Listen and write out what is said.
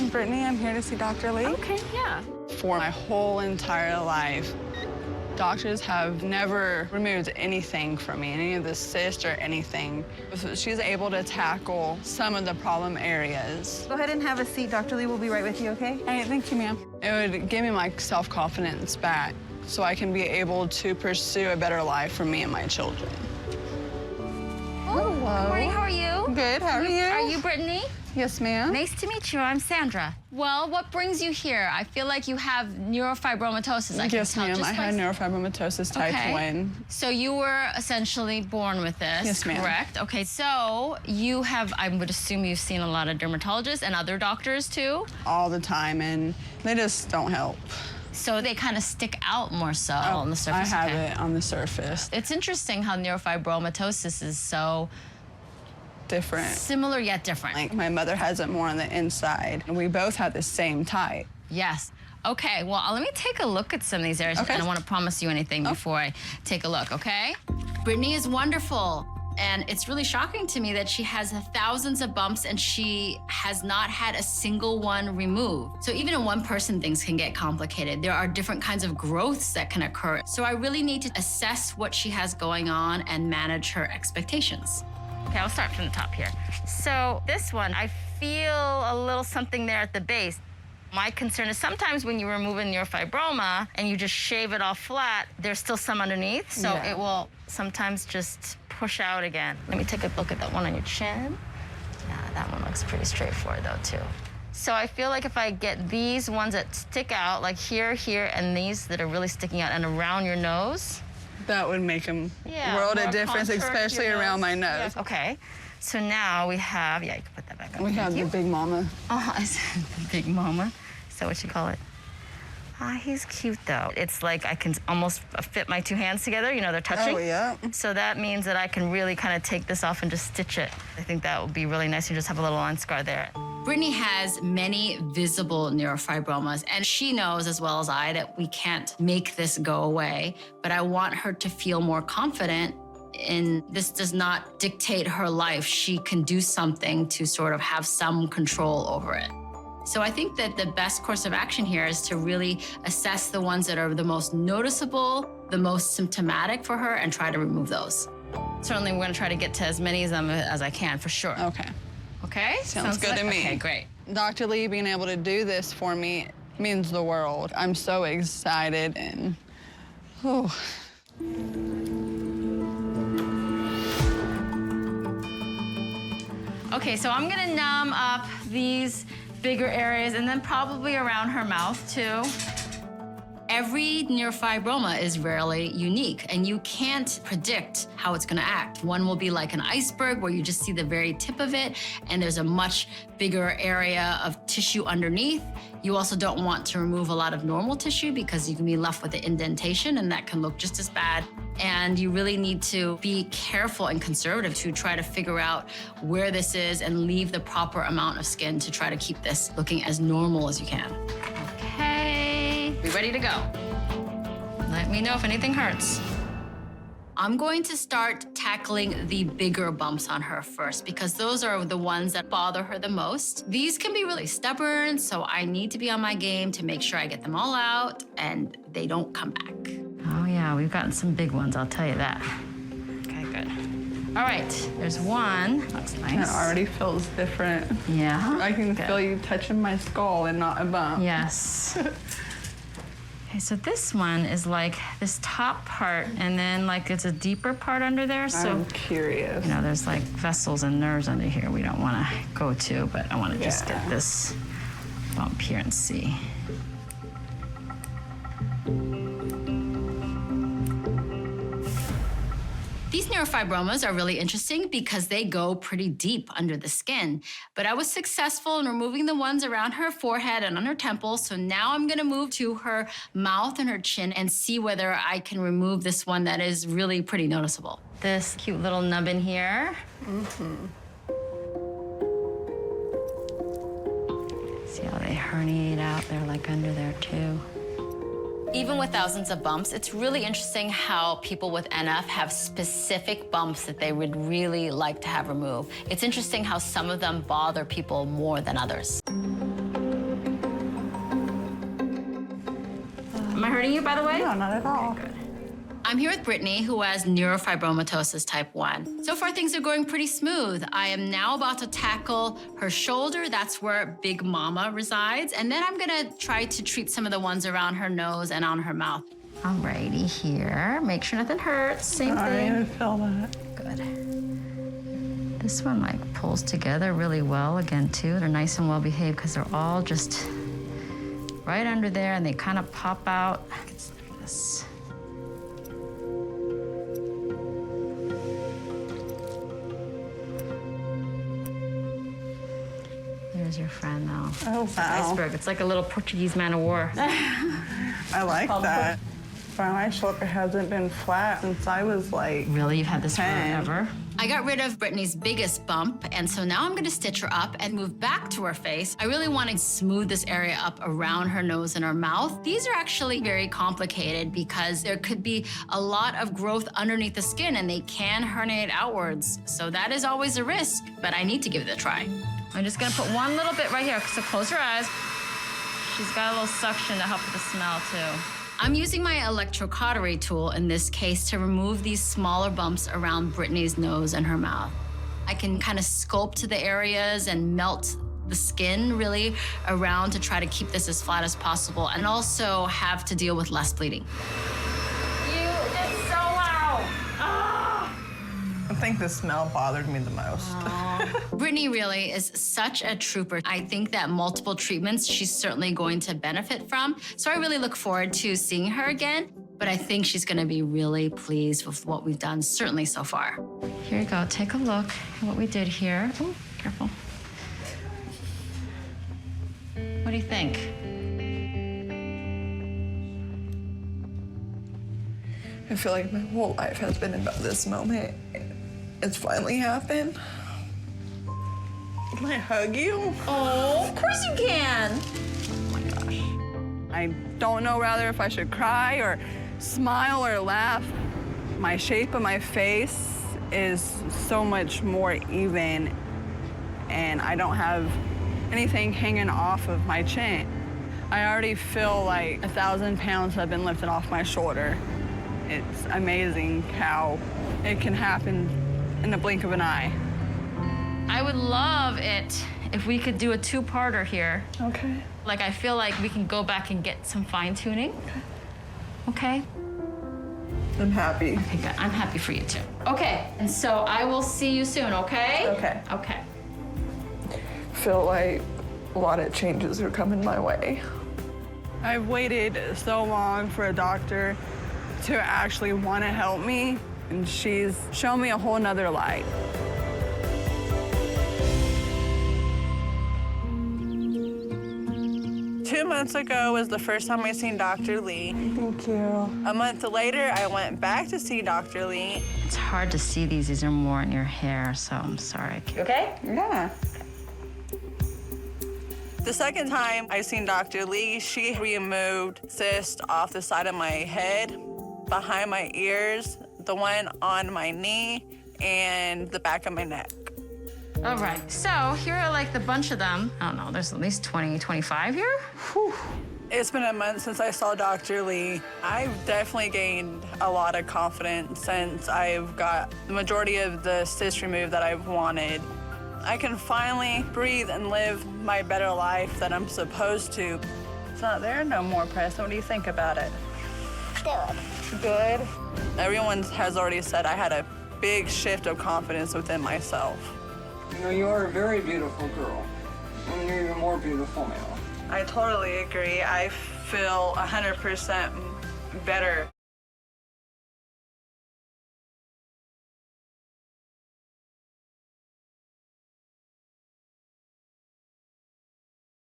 name's Brittany. I'm here to see Dr. Lee. Okay, yeah. For my whole entire life, doctors have never removed anything from me, any of the cysts or anything. So she's able to tackle some of the problem areas. Go ahead and have a seat. Dr. Lee will be right with you, okay? All right, thank you, ma'am. It would give me my self-confidence back so I can be able to pursue a better life for me and my children. Hello. Good morning, how are you? Good, how are you? Are you Brittany? Yes, ma'am. Nice to meet you, I'm Sandra. Well, what brings you here? I feel like you have neurofibromatosis, I can Yes, tell. ma'am, I had neurofibromatosis type 1. So you were essentially born with this, yes, ma'am. Correct? Okay, so you have, I would assume you've seen a lot of dermatologists and other doctors too? All the time, and they just don't help. So they kind of stick out more so on the surface? I have it on the surface. It's interesting how neurofibromatosis is so different. Similar yet different. Like my mother has it more on the inside, and we both have the same type. Yes. Okay, well, let me take a look at some of these areas. Okay. I don't want to promise you anything before I take a look, okay? Brittany is wonderful. And it's really shocking to me that she has thousands of bumps and she has not had a single one removed. So even in one person, things can get complicated. There are different kinds of growths that can occur. So I really need to assess what she has going on and manage her expectations. Okay, I'll start from the top here. So this one, I feel a little something there at the base. My concern is sometimes when you remove a neurofibroma and you just shave it off flat, there's still some underneath, so it will sometimes just push out again. Let me take a look at that one on your chin. Yeah, that one looks pretty straightforward though, too. So I feel like if I get these ones that stick out, like here, here, and these that are really sticking out and around your nose. That would make a world of difference, especially around my nose. Yeah. Okay. So now we have, you can put that back on. We have the Big Mama. Oh, I said the Big Mama. Is that what you call it? He's cute, though. It's like I can almost fit my two hands together. You know, they're touching. Oh, yeah. So that means that I can really kind of take this off and just stitch it. I think that would be really nice. You just have a little line scar there. Brittany has many visible neurofibromas, and she knows as well as I that we can't make this go away, but I want her to feel more confident in this does not dictate her life. She can do something to sort of have some control over it. So I think that the best course of action here is to really assess the ones that are the most noticeable, the most symptomatic for her, and try to remove those. Certainly, we're gonna try to get to as many of them as I can, for sure. Okay. Okay? Sounds good to me. Okay, great. Dr. Lee being able to do this for me means the world. I'm so excited and, oh. Okay, so I'm gonna numb up these bigger areas and then probably around her mouth too. Every neurofibroma is rarely unique, and you can't predict how it's gonna act. One will be like an iceberg where you just see the very tip of it, and there's a much bigger area of tissue underneath. You also don't want to remove a lot of normal tissue because you can be left with an indentation, and that can look just as bad. And you really need to be careful and conservative to try to figure out where this is and leave the proper amount of skin to try to keep this looking as normal as you can. Okay, be ready to go. Let me know if anything hurts. I'm going to start tackling the bigger bumps on her first because those are the ones that bother her the most. These can be really stubborn, so I need to be on my game to make sure I get them all out and they don't come back. Oh yeah, we've gotten some big ones, I'll tell you that. Okay, good. All right, there's one. Looks nice. It already feels different. Yeah. I can feel you touching my skull and not a bump. Yes. Okay, so this one is like this top part, and then like it's a deeper part under there. So I'm curious. You know, there's like vessels and nerves under here we don't want to go to, but I want to just get this bump here and see. These neurofibromas are really interesting because they go pretty deep under the skin. But I was successful in removing the ones around her forehead and on her temples, so now I'm gonna move to her mouth and her chin and see whether I can remove this one that is really pretty noticeable. This cute little nubbin here. See how they herniate out? They're like under there too. Even with thousands of bumps, it's really interesting how people with NF have specific bumps that they would really like to have removed. It's interesting how some of them bother people more than others. Am I hurting you, by the way? No, not at all. Okay, good. I'm here with Brittany, who has neurofibromatosis type 1. So far, things are going pretty smooth. I am now about to tackle her shoulder. That's where Big Mama resides. And then I'm gonna try to treat some of the ones around her nose and on her mouth. Alrighty, here. Make sure nothing hurts. Same I thing. didn't feel that. Good. This one like pulls together really well again too. They're nice and well behaved because they're all just right under there and they kind of pop out. It's like this. There's your friend now. Oh, It's an iceberg. It's like a little Portuguese man of war. I like that. My shoulder hasn't been flat since I was like... Really? You've had this 10. forever? I got rid of Brittany's biggest bump, and so now I'm gonna stitch her up and move back to her face. I really wanna smooth this area up around her nose and her mouth. These are actually very complicated because there could be a lot of growth underneath the skin and they can herniate outwards. So that is always a risk, but I need to give it a try. I'm just gonna put one little bit right here, so close your eyes. She's got a little suction to help with the smell too. I'm using my electrocautery tool in this case to remove these smaller bumps around Brittany's nose and her mouth. I can kind of sculpt the areas and melt the skin really around to try to keep this as flat as possible and also have to deal with less bleeding. You did so well. I think the smell bothered me the most. Brittany really is such a trooper. I think that multiple treatments she's certainly going to benefit from. So I really look forward to seeing her again. But I think she's gonna be really pleased with what we've done, certainly so far. Here you go, take a look at what we did here. Oh, careful. What do you think? I feel like my whole life has been about this moment. It's finally happened. Can I hug you? Oh, of course you can. Oh my gosh. I don't know rather if I should cry or smile or laugh. My shape of my face is so much more even and I don't have anything hanging off of my chin. I already feel like 1,000 pounds have been lifted off my shoulder. It's amazing how it can happen in the blink of an eye. I would love it if we could do a two-parter here. Okay. Like, I feel like we can go back and get some fine-tuning. Okay? I'm happy. Okay, good. I'm happy for you, too. Okay, and so I will see you soon, okay? Okay. Okay. Feel like a lot of changes are coming my way. I've waited so long for a doctor to actually want to help me, and she's shown me a whole nother light. Two months ago was the first time I seen Dr. Lee. Thank you. A month later, I went back to see Dr. Lee. It's hard to see these. These are more in your hair, so I'm sorry. Okay? Yeah. The second time I seen Dr. Lee, she removed cysts off the side of my head, behind my ears, the one on my knee, and the back of my neck. All right, so here are like the bunch of them. I don't know, there's at least 20, 25 here. Whew. It's been a month since I saw Dr. Lee. I've definitely gained a lot of confidence since I've got the majority of the cysts removed that I've wanted. I can finally breathe and live my better life that I'm supposed to. It's not there no more, Preston. What do you think about it? Good. Good. Everyone has already said I had a big shift of confidence within myself. You know, you are a very beautiful girl, and you're even more beautiful now. I totally agree. I feel 100% better.